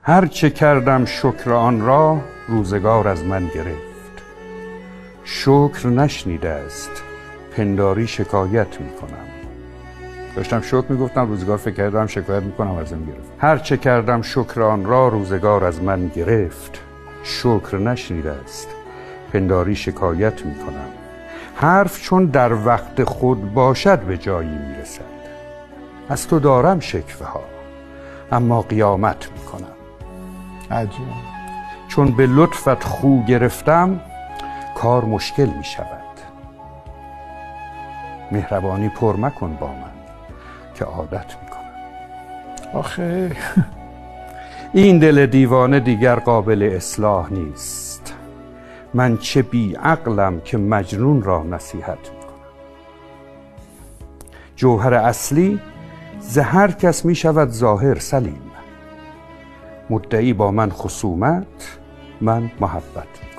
هر چه کردم شکر آن را روزگار از من گرفت. شکر نشنیده است پنداری شکایت میکنم. داشتم شکر میگفتم روزگار فکر کردم شکایت میکنم ازم گرفت. هر چه کردم شکر آن را روزگار از من گرفت. شکر نشنیده است پنداری شکایت میکنم. حرف چون در وقت خود باشد به جایی میرسد. از تو دارم شکوه ها اما قیامت میکنم. عجیب. چون به لطفت خو گرفتم کار مشکل میشود. مهربانی پر مکن با من که عادت میکنم. آخه این دل دیوانه دیگر قابل اصلاح نیست. من چه بی عقلم که مجنون را نصیحت میکنم. جوهر اصلی ز هر کس میشود ظاهر سلیم. مدعی با من خصومت من محبت.